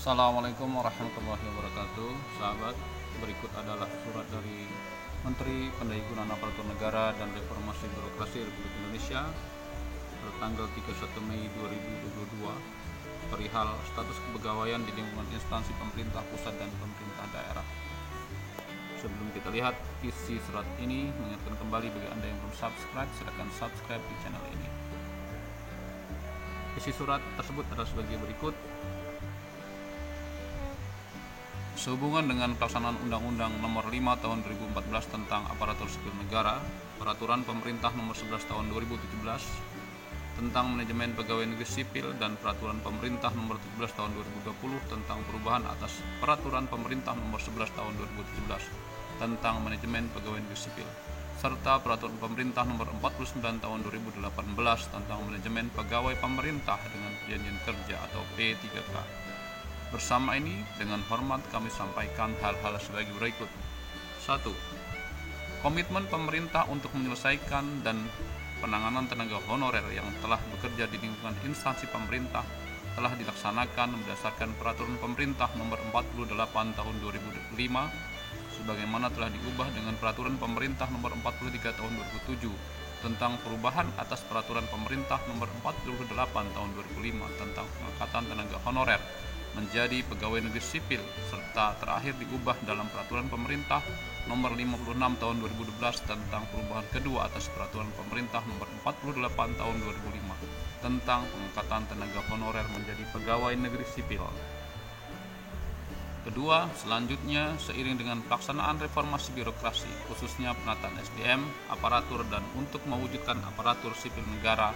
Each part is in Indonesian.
Assalamualaikum warahmatullahi wabarakatuh. Sahabat, berikut adalah surat dari Menteri Pendayaan Aparatur Negara dan Reformasi Birokrasi Republik Indonesia tertanggal 31 Mei 2022 perihal status kepegawaian di lingkungan instansi pemerintah pusat dan pemerintah daerah. Sebelum kita lihat isi surat ini, mengingatkan kembali bagi Anda yang belum subscribe, silakan subscribe di channel ini. Isi surat tersebut adalah sebagai berikut. Sehubungan dengan pelaksanaan Undang-Undang Nomor 5 Tahun 2014 tentang Aparatur Sipil Negara, Peraturan Pemerintah Nomor 11 Tahun 2017 tentang Manajemen Pegawai Negeri Sipil, dan Peraturan Pemerintah Nomor 17 Tahun 2020 tentang perubahan atas Peraturan Pemerintah Nomor 11 Tahun 2017 tentang Manajemen Pegawai Negeri Sipil, serta Peraturan Pemerintah Nomor 49 Tahun 2018 tentang Manajemen Pegawai Pemerintah dengan Perjanjian Kerja atau P3K. Bersama ini, dengan hormat kami sampaikan hal-hal sebagai berikut. 1. Komitmen pemerintah untuk menyelesaikan dan penanganan tenaga honorer yang telah bekerja di lingkungan instansi pemerintah telah dilaksanakan berdasarkan Peraturan Pemerintah Nomor 48 Tahun 2005 sebagaimana telah diubah dengan Peraturan Pemerintah Nomor 43 Tahun 2007 tentang perubahan atas Peraturan Pemerintah Nomor 48 Tahun 2005 tentang pengangkatan tenaga honorer menjadi pegawai negeri sipil, serta terakhir diubah dalam Peraturan Pemerintah Nomor 56 Tahun 2012 tentang perubahan kedua atas Peraturan Pemerintah Nomor 48 Tahun 2005 tentang pengangkatan tenaga honorer menjadi pegawai negeri sipil. Kedua, selanjutnya seiring dengan pelaksanaan reformasi birokrasi, khususnya penataan SDM, aparatur, dan untuk mewujudkan aparatur sipil negara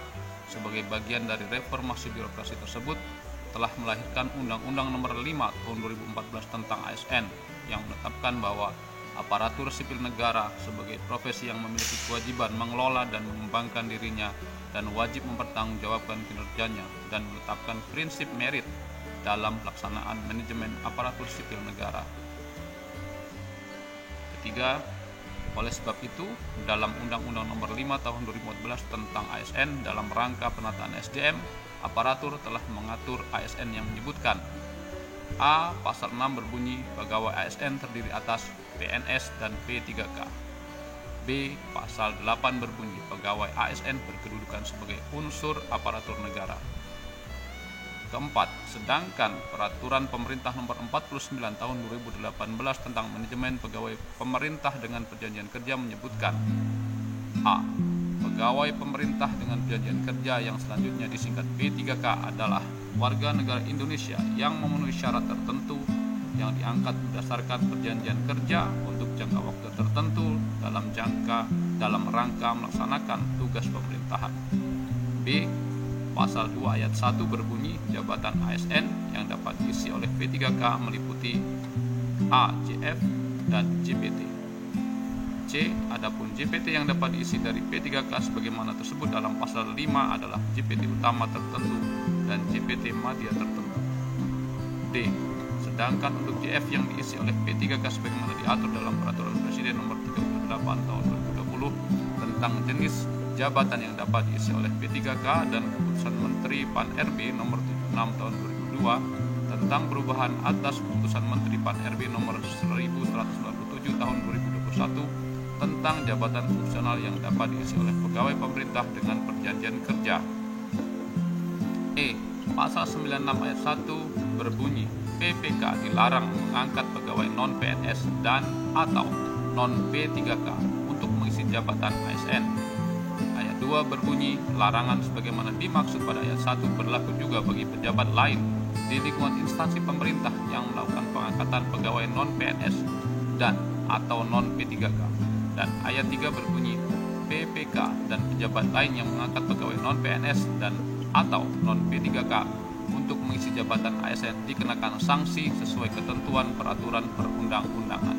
sebagai bagian dari reformasi birokrasi tersebut, telah melahirkan Undang-Undang Nomor 5 Tahun 2014 tentang ASN yang menetapkan bahwa aparatur sipil negara sebagai profesi yang memiliki kewajiban mengelola dan mengembangkan dirinya dan wajib mempertanggungjawabkan kinerjanya, dan menetapkan prinsip merit dalam pelaksanaan manajemen aparatur sipil negara. Ketiga, oleh sebab itu, dalam Undang-Undang Nomor 5 Tahun 2014 tentang ASN dalam rangka penataan SDM, aparatur telah mengatur ASN yang menyebutkan: A. Pasal 6 berbunyi pegawai ASN terdiri atas PNS dan P3K. B. Pasal 8 berbunyi pegawai ASN berkedudukan sebagai unsur aparatur negara. Keempat, sedangkan Peraturan Pemerintah Nomor 49 Tahun 2018 tentang Manajemen Pegawai Pemerintah dengan Perjanjian Kerja menyebutkan: A. Pegawai pemerintah dengan perjanjian kerja yang selanjutnya disingkat P3K adalah warga negara Indonesia yang memenuhi syarat tertentu yang diangkat berdasarkan perjanjian kerja untuk jangka waktu tertentu dalam rangka melaksanakan tugas pemerintahan. B. Pasal 2 ayat 1 berbunyi jabatan ASN yang dapat diisi oleh P3K meliputi A. JF dan JPT. C. Adapun JPT yang dapat diisi dari P3K sebagaimana tersebut dalam pasal 5 adalah JPT utama tertentu dan JPT madya tertentu. D. Sedangkan untuk JF yang diisi oleh P3K sebagaimana diatur dalam Peraturan Presiden Nomor 38 Tahun 2020 tentang jenis jabatan yang dapat diisi oleh P3K dan Keputusan Menteri Pan-RB Nomor 76 Tahun 2002 tentang perubahan atas Keputusan Menteri Pan-RB Nomor 1197 Tahun 2021 tentang jabatan fungsional yang dapat diisi oleh pegawai pemerintah dengan perjanjian kerja. E. Pasal 96 ayat 1 berbunyi PPK dilarang mengangkat pegawai non-PNS dan atau non-P3K untuk mengisi jabatan ASN. Ayat 2 berbunyi larangan sebagaimana dimaksud pada ayat 1 berlaku juga bagi pejabat lain di lingkungan instansi pemerintah yang melakukan pengangkatan pegawai non-PNS dan atau non-P3K. Dan ayat 3 berbunyi PPK dan pejabat lain yang mengangkat pegawai non-PNS dan atau non-P3K untuk mengisi jabatan ASN dikenakan sanksi sesuai ketentuan peraturan perundang-undangan.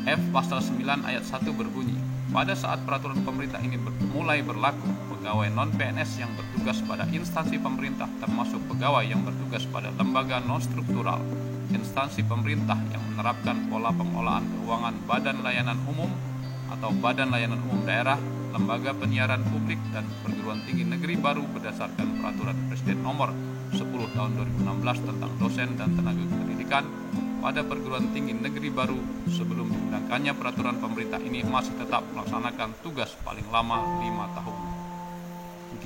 F. Pasal 9 ayat 1 berbunyi pada saat peraturan pemerintah ini mulai berlaku, pegawai non-PNS yang bertugas pada instansi pemerintah termasuk pegawai yang bertugas pada lembaga non-struktural, instansi pemerintah yang menerapkan pola pengelolaan keuangan Badan Layanan Umum atau Badan Layanan Umum Daerah, lembaga penyiaran publik, dan perguruan tinggi negeri baru berdasarkan Peraturan Presiden Nomor 10 tahun 2016 tentang dosen dan tenaga pendidikan pada perguruan tinggi negeri baru sebelum diundangkannya peraturan pemerintah ini masih tetap melaksanakan tugas paling lama 5 tahun. G.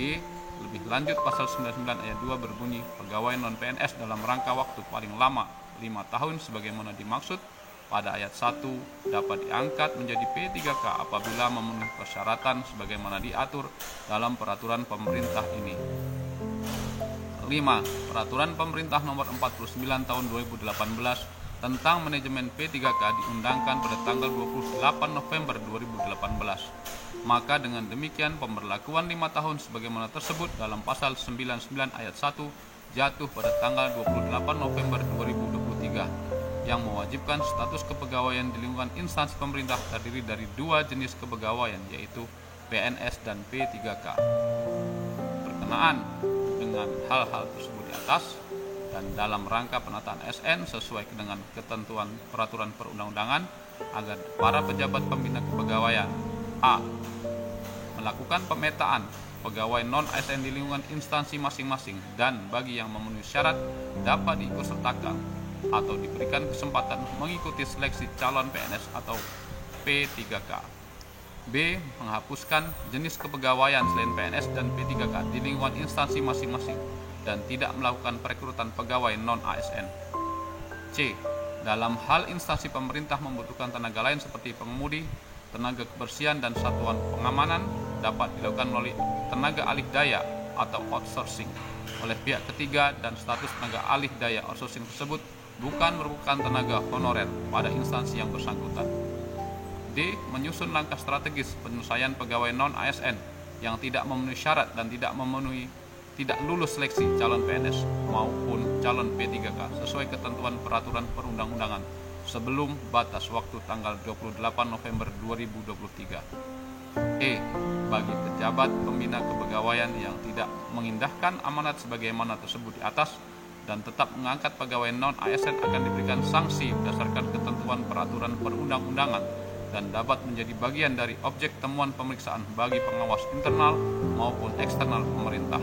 Lebih lanjut pasal 99 ayat 2 berbunyi pegawai non-PNS dalam rangka waktu paling lama 5 tahun sebagaimana dimaksud pada ayat 1 dapat diangkat menjadi P3K apabila memenuhi persyaratan sebagaimana diatur dalam peraturan pemerintah ini. 5. Peraturan pemerintah nomor 49 tahun 2018 tentang manajemen P3K diundangkan pada tanggal 28 November 2018. Maka dengan demikian pemberlakuan 5 tahun sebagaimana tersebut dalam pasal 99 ayat 1 jatuh pada tanggal 28 November 2023 yang mewajibkan status kepegawaian di lingkungan instansi pemerintah terdiri dari 2 jenis kepegawaian yaitu PNS dan P3K. Berkenaan dengan hal-hal tersebut di atas dan dalam rangka penataan ASN sesuai dengan ketentuan peraturan perundang-undangan agar para pejabat pembina kepegawaian A. Melakukan pemetaan pegawai non-ASN di lingkungan instansi masing-masing dan bagi yang memenuhi syarat dapat diikutsertakan atau diberikan kesempatan mengikuti seleksi calon PNS atau P3K. B. Menghapuskan jenis kepegawaian selain PNS dan P3K di lingkungan instansi masing-masing dan tidak melakukan perekrutan pegawai non-ASN. C. Dalam hal instansi pemerintah membutuhkan tenaga lain seperti pengemudi, tenaga kebersihan dan satuan pengamanan dapat dilakukan melalui tenaga alih daya atau outsourcing oleh pihak ketiga dan status tenaga alih daya outsourcing tersebut bukan merupakan tenaga honorer pada instansi yang bersangkutan. D. Menyusun langkah strategis penyelesaian pegawai non-ASN yang tidak memenuhi syarat dan tidak lulus seleksi calon PNS maupun calon P3K sesuai ketentuan peraturan perundang-undangan sebelum batas waktu tanggal 28 November 2023. E. Bagi pejabat pembina kepegawaian yang tidak mengindahkan amanat sebagaimana tersebut di atas dan tetap mengangkat pegawai non-ASN akan diberikan sanksi berdasarkan ketentuan peraturan perundang-undangan dan dapat menjadi bagian dari objek temuan pemeriksaan bagi pengawas internal maupun eksternal pemerintah.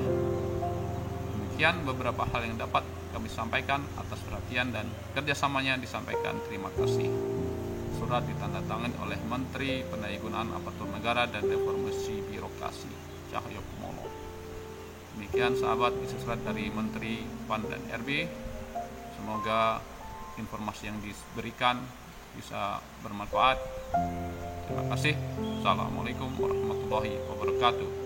Demikian beberapa hal yang dapat kami sampaikan. Atas perhatian dan kerjasamanya disampaikan terima kasih. Surat ditandatangani oleh Menteri Pendayagunaan Aparatur Negara dan Reformasi Birokrasi Cahyokumolo. Demikian sahabat, isi surat dari Menteri PAN dan RB. Semoga informasi yang diberikan bisa bermanfaat. Terima kasih. Assalamualaikum warahmatullahi wabarakatuh.